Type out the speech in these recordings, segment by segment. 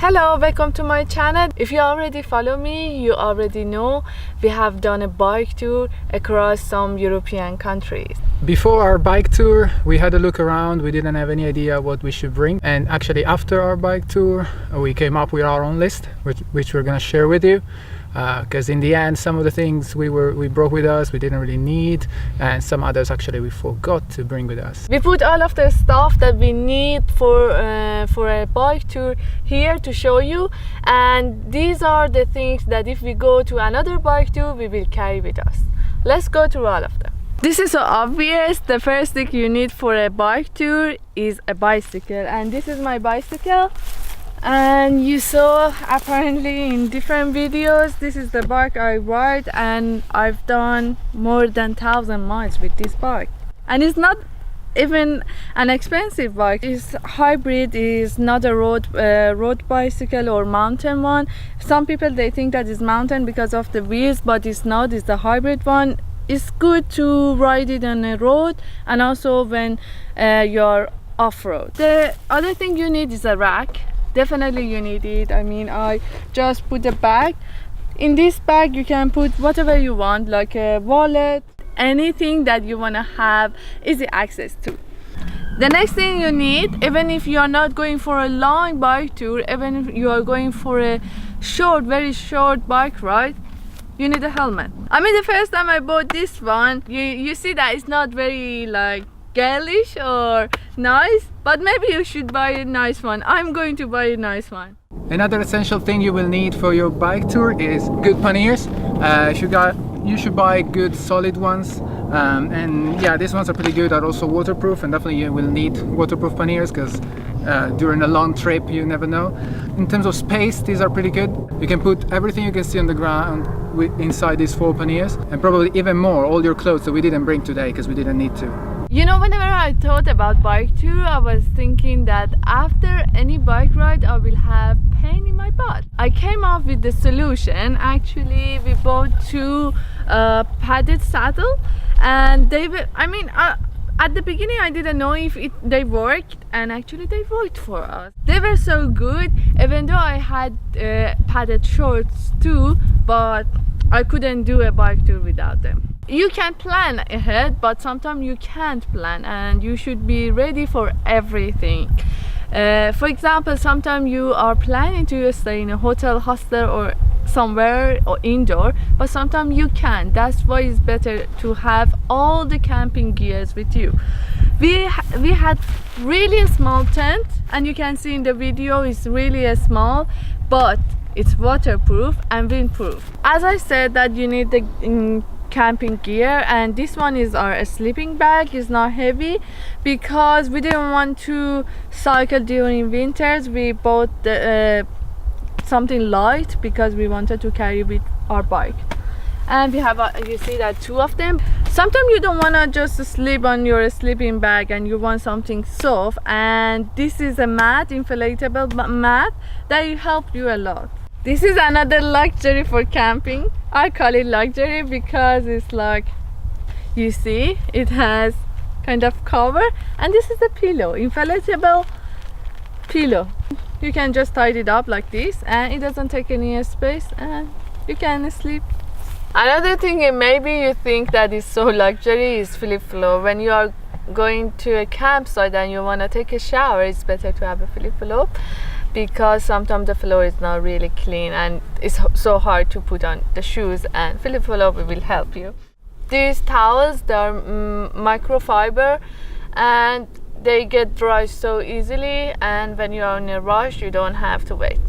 Hello, welcome to my channel. If you already follow me, you already know we have done a bike tour across some European countries. Before our bike tour, we had a look around. We didn't have any idea what we should bring, and actually after our bike tour we came up with our own list which we're gonna share with you, because in the end some of the things we brought with us we didn't really need, and some others actually we forgot to bring with us. We put all of the stuff that we need for a bike tour here to show you, and these are the things that if we go to another bike tour we will carry with us. Let's go through all of them. This is so obvious. The first thing you need for a bike tour is a bicycle, and this is my bicycle. And you saw apparently in different videos, this is the bike I ride, and I've done more than 1,000 miles with this bike. And it's not even an expensive bike. It's hybrid, is not a road bicycle or mountain one. Some people they think that it's mountain because of the wheels, but it's not. It's the hybrid one. It's good to ride it on a road and also when you're off-road. The other thing you need is a rack. Definitely you need it. I mean, I just put a bag. In this bag you can put whatever you want, like a wallet, anything that you want to have easy access to. The next thing you need, even if you are not going for a long bike tour, even if you are going for a short, very short bike ride, you need a helmet. I mean, the first time I bought this one, you see that it's not very like girlish or nice, but maybe you should buy a nice one. I'm going to buy a nice one. Another essential thing you will need for your bike tour is good panniers. You should buy good solid ones, and yeah, these ones are pretty good, are also waterproof, and definitely you will need waterproof panniers because during a long trip you never know. In terms of space, these are pretty good. You can put everything you can see on the ground inside these 4 panniers, and probably even more, all your clothes that we didn't bring today because we didn't need to. You know, whenever I thought about bike tour, I was thinking that after any bike ride I will have pain in my butt. I came up with the solution. Actually, we bought 2 padded saddle, and they were, I mean, at the beginning I didn't know if they worked, and actually they worked for us. They were so good, even though I had padded shorts too, but I couldn't do a bike tour without them. You can plan ahead, but sometimes you can't plan, and you should be ready for everything. For example, sometimes you are planning to stay in a hotel, hostel or somewhere or indoor, but sometimes you can't. That's why it's better to have all the camping gears with you. We had really small tent, and you can see in the video it's really small, but it's waterproof and windproof. As I said, that you need the camping gear, and this one is our sleeping bag. It's not heavy because we didn't want to cycle during winters. We bought something light because we wanted to carry with our bike. And we have you see that 2 of them. Sometimes you don't want to just sleep on your sleeping bag and you want something soft, and this is a mat, inflatable mat, that will help you a lot. This is another luxury for camping. I call it luxury because it's like, you see, it has kind of cover, and this is a pillow, inflatable pillow. You can just tie it up like this, and it doesn't take any space, and you can sleep. Another thing, and maybe you think that is so luxury, is flip-flop. When you are going to a campsite and you want to take a shower, it's better to have a flip-flop, because sometimes the floor is not really clean and it's so hard to put on the shoes, and flip-flop will help you. These towels, they are microfiber, and they get dry so easily, and when you are in a rush you don't have to wait.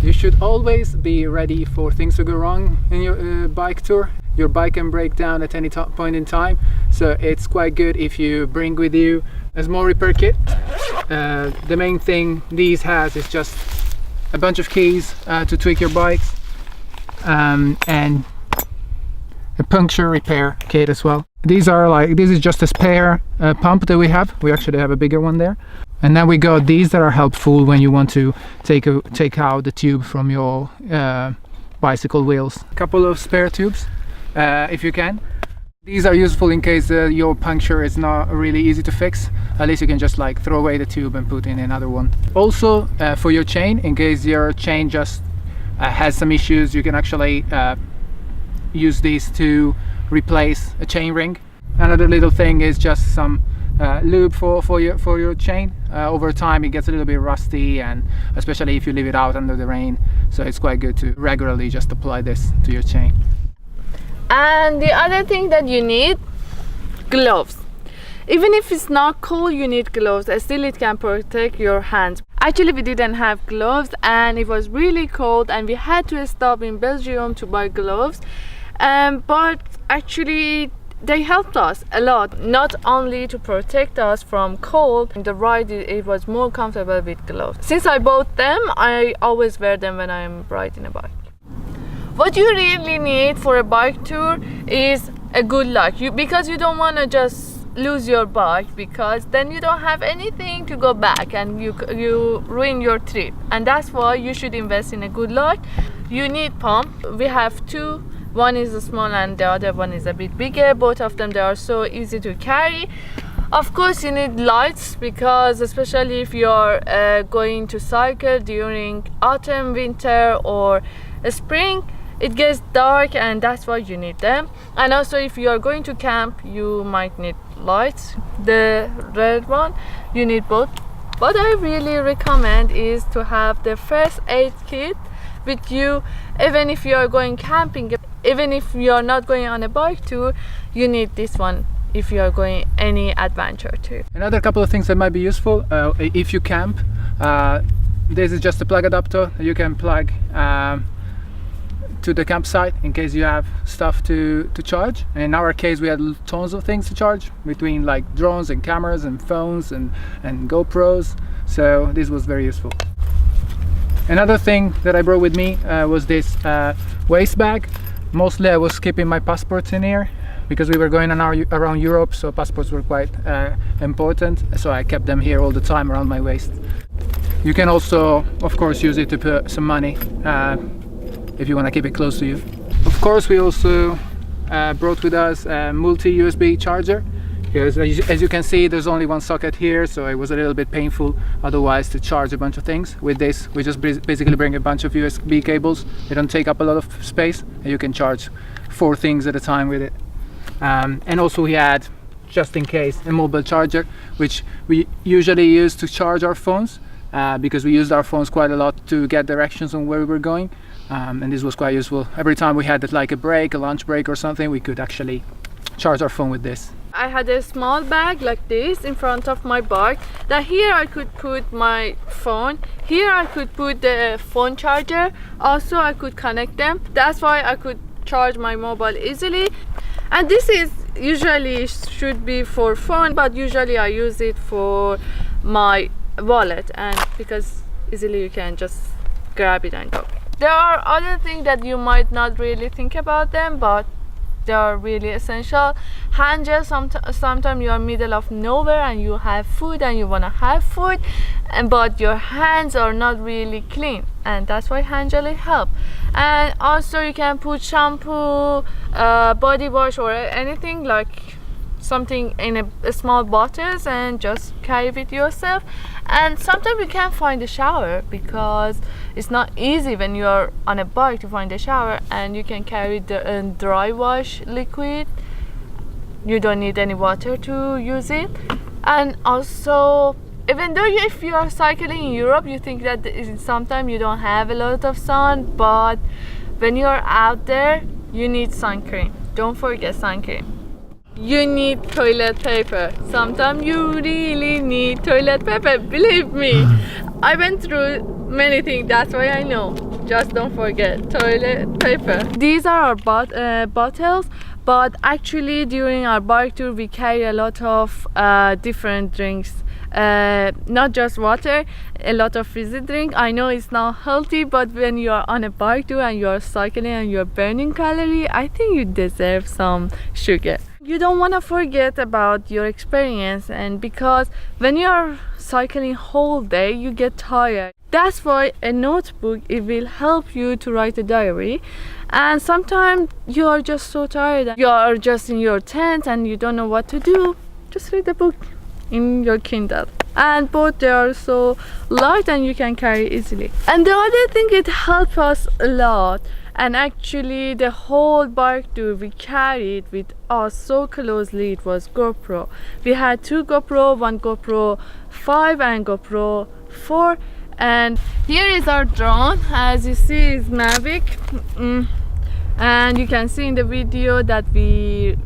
You should always be ready for things to go wrong in your bike tour. Your bike can break down at any point in time, so it's quite good if you bring with you a small repair kit. The main thing these has is just a bunch of keys to tweak your bikes, and a puncture repair kit as well. This is just a spare pump that we have. We actually have a bigger one there. And then we got these that are helpful when you want to take out the tube from your bicycle wheels. A couple of spare tubes if you can. These are useful in case your puncture is not really easy to fix. At least you can just like throw away the tube and put in another one. Also for your chain, in case your chain just has some issues, you can actually use these to replace a chain ring. Another little thing is just some lube for your chain. Over time it gets a little bit rusty, and especially if you leave it out under the rain, so it's quite good to regularly just apply this to your chain. And the other thing that you need, gloves. Even if it's not cold, you need gloves. Still, it can protect your hands. Actually, we didn't have gloves and it was really cold and we had to stop in Belgium to buy gloves. But actually, they helped us a lot, not only to protect us from cold. The ride, it was more comfortable with gloves. Since I bought them, I always wear them when I'm riding a bike. What you really need for a bike tour is a good luck, because you don't want to just lose your bike, because then you don't have anything to go back and you ruin your trip. And that's why you should invest in a good luck. You need pump. We have two. One is small and the other one is a bit bigger. Both of them, they are so easy to carry. Of course, you need lights, because especially if you're going to cycle during autumn, winter or spring, it gets dark, and that's why you need them. And also, if you are going to camp, you might need lights. The red one, you need both. What I really recommend is to have the first aid kit with you, even if you are going camping. Even if you are not going on a bike tour, you need this one if you are going any adventure tour. Another couple of things that might be useful if you camp. This is just a plug adapter you can plug to the campsite in case you have stuff to charge. And in our case, we had tons of things to charge, between like drones and cameras and phones and GoPros, so this was very useful. Another thing that I brought with me was this waist bag. Mostly I was keeping my passports in here because we were going around Europe, so passports were quite important, so I kept them here all the time around my waist. You can also, of course, use it to put some money if you want to keep it close to you. Of course, we also brought with us a multi-USB charger, because as you can see, there's only one socket here, so it was a little bit painful otherwise to charge a bunch of things. With this, we just basically bring a bunch of USB cables. They don't take up a lot of space, and you can charge 4 things at a time with it. And also we had, just in case, a mobile charger, which we usually use to charge our phones, because we used our phones quite a lot to get directions on where we were going. And this was quite useful. Every time we had like a break, a lunch break or something, we could actually charge our phone with this. I had a small bag like this in front of my bike, that here I could put my phone, here I could put the phone charger, also I could connect them. That's why I could charge my mobile easily. And this is usually should be for phone, but usually I use it for my wallet, and because easily you can just grab it and go. There are other things that you might not really think about them, but they are really essential. Hand gel, sometimes you are middle of nowhere and you have food and you want to have food, but your hands are not really clean, and that's why hand gel help. And also you can put shampoo, body wash or anything, like something in a small bottles, and just carry with yourself. And sometimes you can't find a shower because it's not easy when you're on a bike to find a shower, and you can carry the dry wash liquid. You don't need any water to use it. And also, even though if you are cycling in Europe, you think that sometimes you don't have a lot of sun, but when you're out there, you need sun cream. Don't forget sun cream. You need toilet paper. Sometimes you really need toilet paper, believe me. I went through many things, that's why I know. Just don't forget toilet paper. These are our bottles, but actually during our bike tour we carry a lot of different drinks. Not just water, a lot of fizzy drink. I know it's not healthy, but when you are on a bike tour and you are cycling and you are burning calories, I think you deserve some sugar. You don't want to forget about your experience, and because when you are cycling whole day, you get tired. That's why a notebook, it will help you to write a diary. And sometimes you are just so tired, you are just in your tent and you don't know what to do, just read a book in your Kindle. And both they are so light and you can carry easily. And the other thing, it helped us a lot. And actually the whole bike tour we carried with us so closely, it was GoPro. We had 2 GoPro, one GoPro 5 and GoPro 4. And here is our drone. As you see, is Mavic. And you can see in the video that we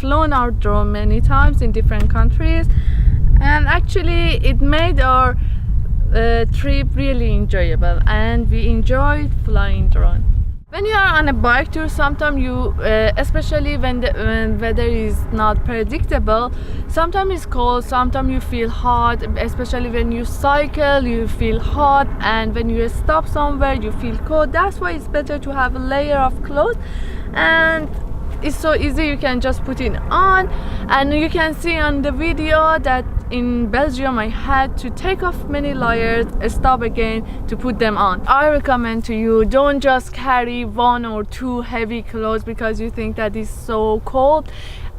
flown our drone many times in different countries, and actually it made our trip really enjoyable, and we enjoyed flying drone. When you are on a bike tour, sometimes you, especially when the weather is not predictable, sometimes it's cold, sometimes you feel hot, especially when you cycle, you feel hot, and when you stop somewhere, you feel cold. That's why it's better to have a layer of clothes, and it's so easy, you can just put it on. And you can see on the video that in Belgium I had to take off many layers, stop again to put them on. I recommend to you, don't just carry 1 or 2 heavy clothes because you think that it's so cold.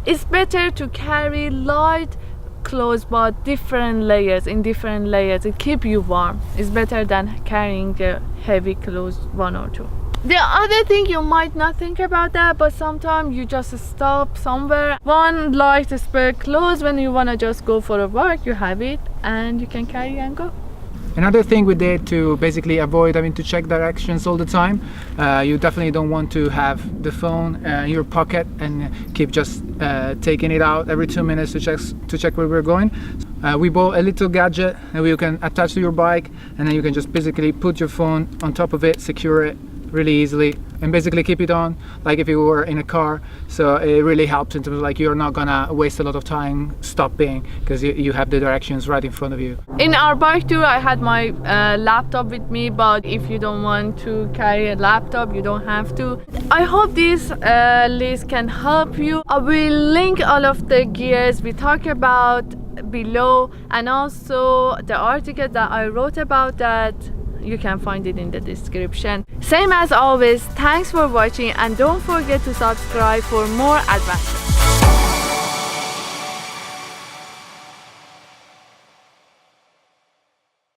It's better to carry light clothes but different layers, in different layers. It keeps you warm. It's better than carrying the heavy clothes 1 or 2. The other thing, you might not think about that, but sometimes you just stop somewhere, one light spare clothes, when you want to just go for a walk, you have it and you can carry and go. Another thing we did to basically avoid having to check directions all the time, you definitely don't want to have the phone in your pocket and keep just taking it out every 2 minutes to check where we're going. We bought a little gadget that you can attach to your bike, and then you can just basically put your phone on top of it, secure it really easily, and basically keep it on like if you were in a car. So it really helps in terms of like you're not gonna waste a lot of time stopping because you have the directions right in front of you. In our bike tour I had my laptop with me, but if you don't want to carry a laptop, you don't have to. I hope this list can help you. I will link all of the gears we talk about below, and also the article that I wrote about that. You can find it in the description. Same as always, thanks for watching, and don't forget to subscribe for more advice.